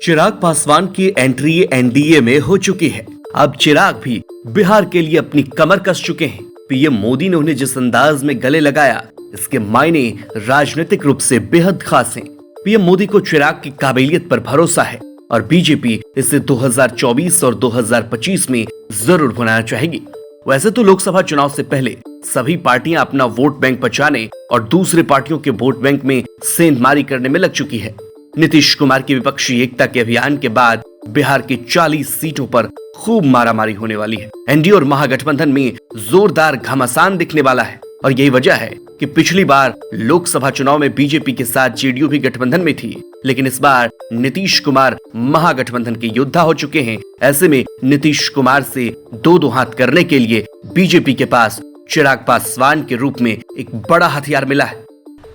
चिराग पासवान की entry NDA में हो चुकी है। अब चिराग भी बिहार के लिए अपनी कमर कस चुके हैं। पीएम मोदी ने उन्हें जिस अंदाज में गले लगाया, इसके मायने राजनीतिक रूप से बेहद खास हैं। पीएम मोदी को चिराग की काबिलियत पर भरोसा है और बीजेपी इसे 2024 और 2025 में जरूर बनाना चाहेगी। वैसे तो लोकसभा चुनाव से पहले सभी पार्टियां अपना वोट बैंक बचाने और दूसरे पार्टियों के वोट बैंक में सेंधमारी करने में लग चुकी है। नीतीश कुमार की विपक्षी एकता के अभियान के बाद बिहार की 40 सीटों पर खूब मारामारी होने वाली है। एनडीए और महागठबंधन में जोरदार घमासान दिखने वाला है और यही वजह है कि पिछली बार लोकसभा चुनाव में बीजेपी के साथ जेडीयू भी गठबंधन में थी, लेकिन इस बार नीतीश कुमार महागठबंधन के योद्धा हो चुके हैं। ऐसे में नीतीश कुमार से दो हाथ करने के लिए बीजेपी के पास चिराग पासवान के रूप में एक बड़ा हथियार मिला है।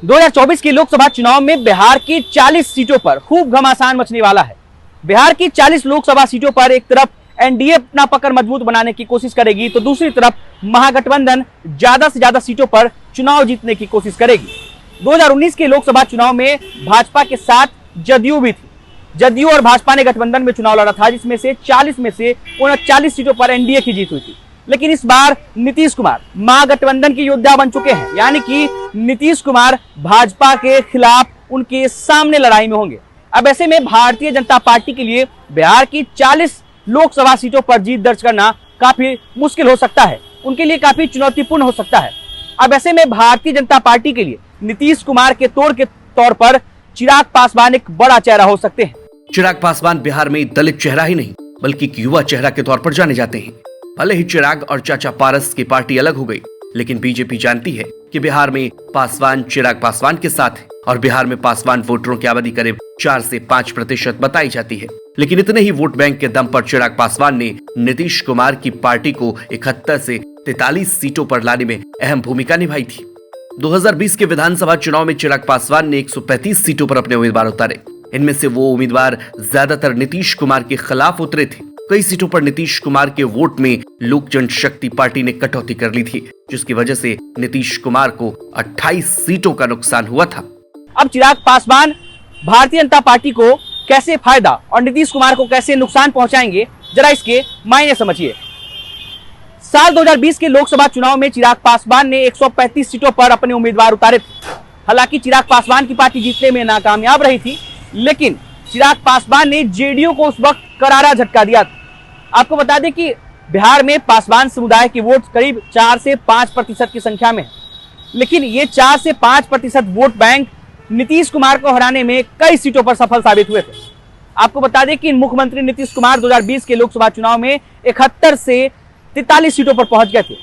2024 के लोकसभा चुनाव में बिहार की 40 सीटों पर खूब घमासान मचने वाला है। बिहार की 40 लोकसभा सीटों पर एक तरफ एनडीए अपना पकड़ मजबूत बनाने की कोशिश करेगी, तो दूसरी तरफ महागठबंधन ज्यादा से ज्यादा सीटों पर चुनाव जीतने की कोशिश करेगी। 2019 के लोकसभा चुनाव में भाजपा के साथ जदयू भी थी। जदयू और भाजपा ने गठबंधन में चुनाव लड़ा था, जिसमें से 40 में से 39 सीटों पर एनडीए की जीत हुई थी। लेकिन इस बार नीतीश कुमार महागठबंधन के योद्धा बन चुके हैं, यानी कि नीतीश कुमार भाजपा के खिलाफ उनके सामने लड़ाई में होंगे। अब ऐसे में भारतीय जनता पार्टी के लिए बिहार की 40 लोकसभा सीटों पर जीत दर्ज करना काफी मुश्किल हो सकता है, उनके लिए काफी चुनौतीपूर्ण हो सकता है। अब ऐसे में भारतीय जनता पार्टी के लिए नीतीश कुमार के तोड़ के तौर पर चिराग पासवान एक बड़ा चेहरा हो सकते हैं। चिराग पासवान बिहार में दलित चेहरा ही नहीं बल्कि एक युवा चेहरा के तौर पर जाने जाते हैं। भले ही चिराग और चाचा पारस की पार्टी अलग हो गई, लेकिन बीजेपी जानती है कि बिहार में पासवान चिराग पासवान के साथ है और बिहार में पासवान वोटरों की आबादी करीब 4 से 5% बताई जाती है। लेकिन इतने ही वोट बैंक के दम पर चिराग पासवान ने नीतीश कुमार की पार्टी को 71 से 43 सीटों पर लाने में अहम भूमिका निभाई थी। 2020 के विधानसभा चुनाव में चिराग पासवान ने 135 सीटों पर अपने उम्मीदवार उतारे। इनमें से वो उम्मीदवार ज्यादातर नीतीश कुमार के खिलाफ उतरे थे। कई सीटों पर नीतीश कुमार के वोट में लोक जनशक्ति पार्टी ने कटौती कर ली थी, जिसकी वजह से नीतीश कुमार को 28 सीटों का नुकसान हुआ था। अब चिराग पासवान भारतीय जनता पार्टी को कैसे फायदा और नीतीश कुमार को कैसे नुकसान पहुंचाएंगे, जरा इसके मायने समझिए। साल 2020 के लोकसभा चुनाव में चिराग पासवान ने 135 सीटों पर अपने उम्मीदवार उतारे थे। हालांकि चिराग पासवान की पार्टी जीतने में नाकामयाब रही थी, लेकिन चिराग पासवान ने जेडीयू को उस वक्त करारा झटका दिया था। आपको बता दें कि बिहार में पासवान समुदाय के वोट करीब 4 से 5% की संख्या में है, लेकिन ये 4 से 5% वोट बैंक नीतीश कुमार को हराने में कई सीटों पर सफल साबित हुए थे। आपको बता दें कि मुख्यमंत्री नीतीश कुमार 2020 के लोकसभा चुनाव में 71 से 43 सीटों पर पहुंच गए थे,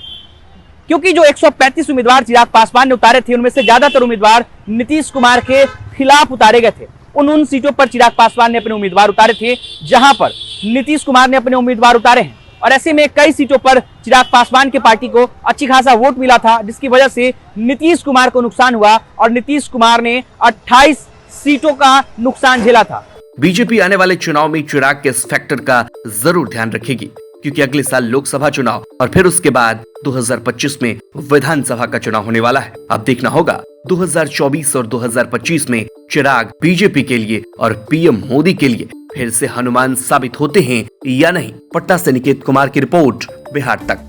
क्योंकि जो 135 उम्मीदवार चिराग पासवान ने उतारे थे, उनमें से ज्यादातर उम्मीदवार नीतीश कुमार के खिलाफ उतारे गए थे। उन सीटों पर चिराग पासवान ने अपने उम्मीदवार उतारे थे जहां पर नीतीश कुमार ने अपने उम्मीदवार उतारे हैं, और ऐसे में कई सीटों पर चिराग पासवान की पार्टी को अच्छी खासा वोट मिला था, जिसकी वजह से नीतीश कुमार को नुकसान हुआ और नीतीश कुमार ने 28 सीटों का नुकसान झेला था। बीजेपी आने वाले चुनाव में चिराग के इस फैक्टर का जरूर ध्यान रखेगी, क्योंकि अगले साल लोकसभा चुनाव और फिर उसके बाद 2025 में विधानसभा का चुनाव होने वाला है। अब देखना होगा 2024 और 2025 में चिराग बीजेपी के लिए और पीएम मोदी के लिए फिर से हनुमान साबित होते हैं या नहीं। पटना से निकेत कुमार की रिपोर्ट, बिहार तक।